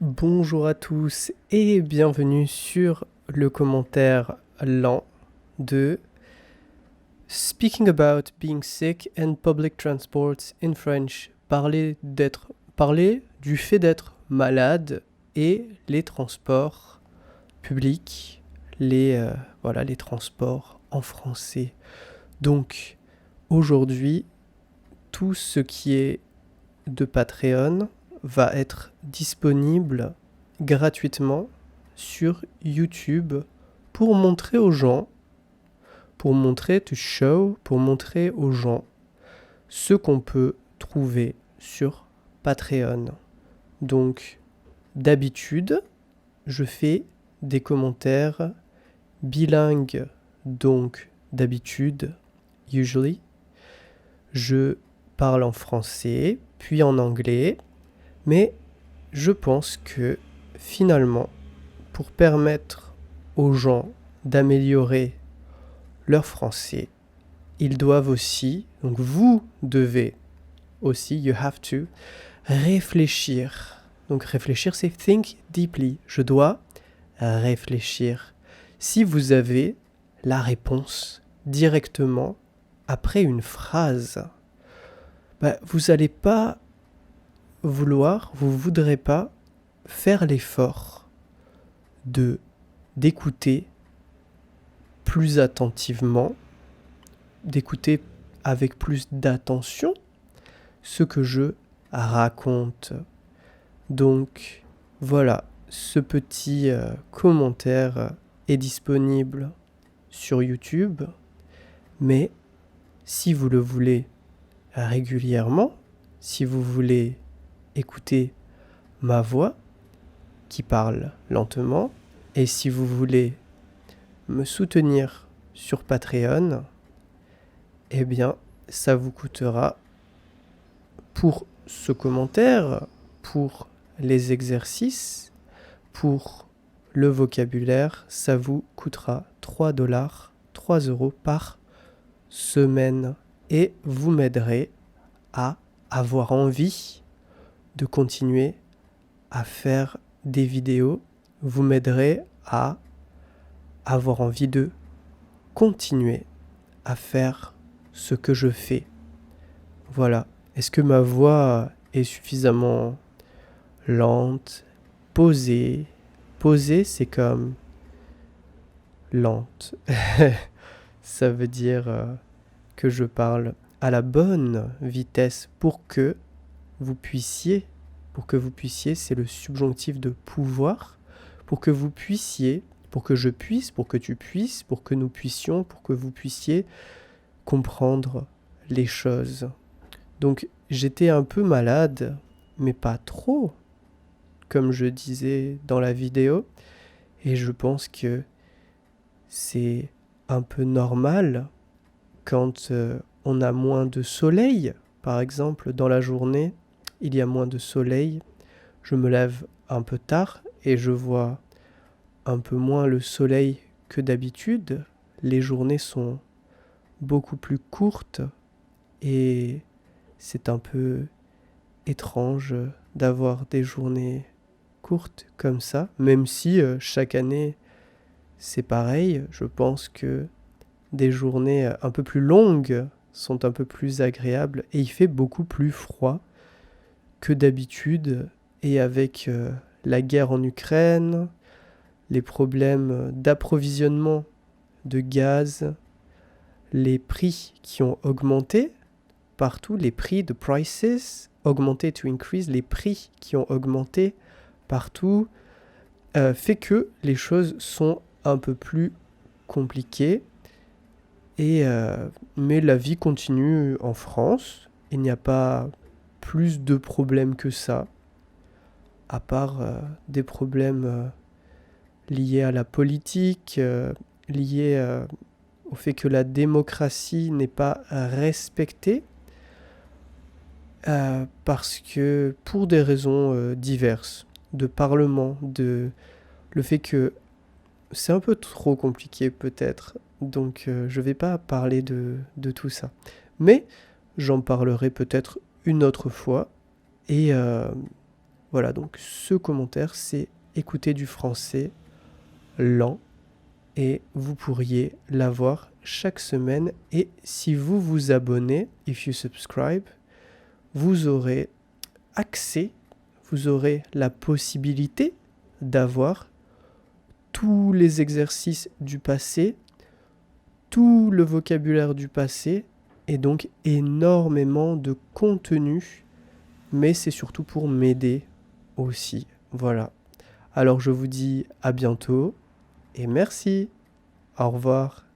Bonjour à tous et bienvenue sur le commentaire lent de Speaking about being sick and public transports in French. Parler du fait d'être malade et les transports publics, les transports en français. Donc aujourd'hui, tout ce qui est de Patreon va être disponible gratuitement sur YouTube pour montrer aux gens, pour montrer aux gens ce qu'on peut trouver sur Patreon. Donc, d'habitude, je fais des commentaires bilingues, donc d'habitude, usually, je parle en français, puis en anglais, mais je pense que finalement, pour permettre aux gens d'améliorer leur français, ils doivent aussi, donc vous devez aussi, you have to, réfléchir. Donc réfléchir, c'est think deeply. Je dois réfléchir. Si vous avez la réponse directement après une phrase, vous n'allez pas vous voudrez pas faire l'effort d'écouter plus attentivement, d'écouter avec plus d'attention ce que je raconte. Donc voilà, ce petit commentaire est disponible sur YouTube, mais si vous le voulez régulièrement, si vous voulez écouter ma voix qui parle lentement, et si vous voulez me soutenir sur Patreon, eh bien ça vous coûtera pour ce commentaire, pour les exercices, pour le vocabulaire, ça vous coûtera 3 dollars, 3 euros par semaine. Et vous m'aiderez à avoir envie de continuer à faire des vidéos. Vous m'aiderez à avoir envie de continuer à faire ce que je fais. Voilà. Est-ce que ma voix est suffisamment lente, posée? Posée, c'est comme lente. Ça veut dire que je parle à la bonne vitesse pour que vous puissiez, c'est le subjonctif de pouvoir, pour que vous puissiez, pour que je puisse, pour que tu puisses, pour que nous puissions, pour que vous puissiez comprendre les choses. Donc j'étais un peu malade, mais pas trop, comme je disais dans la vidéo, et je pense que c'est un peu normal quand on a moins de soleil. Par exemple, dans la journée, il y a moins de soleil, je me lève un peu tard et je vois un peu moins le soleil que d'habitude. Les journées sont beaucoup plus courtes et c'est un peu étrange d'avoir des journées courtes comme ça, même si chaque année c'est pareil. Je pense que des journées un peu plus longues sont un peu plus agréables et il fait beaucoup plus froid que d'habitude. Et avec la guerre en Ukraine, les problèmes d'approvisionnement de gaz, les prix qui ont augmenté partout, les prix de prices, augmenté to increase, les prix qui ont augmenté partout, fait que les choses sont un peu plus compliquées. Mais la vie continue en France. Il n'y a pas plus de problèmes que ça, à part des problèmes liés à la politique, liés au fait que la démocratie n'est pas respectée, parce que pour des raisons diverses, de parlement, le fait que c'est un peu trop compliqué peut-être, donc je vais pas parler de tout ça. Mais j'en parlerai peut-être une autre fois, et Voilà, donc ce commentaire, c'est écouter du français lent et vous pourriez l'avoir chaque semaine. Et si vous vous abonnez, if you subscribe, vous aurez accès, vous aurez la possibilité d'avoir tous les exercices du passé, tout le vocabulaire du passé et donc énormément de contenu, mais c'est surtout pour m'aider aussi. Voilà. Alors je vous dis à bientôt et merci. Au revoir.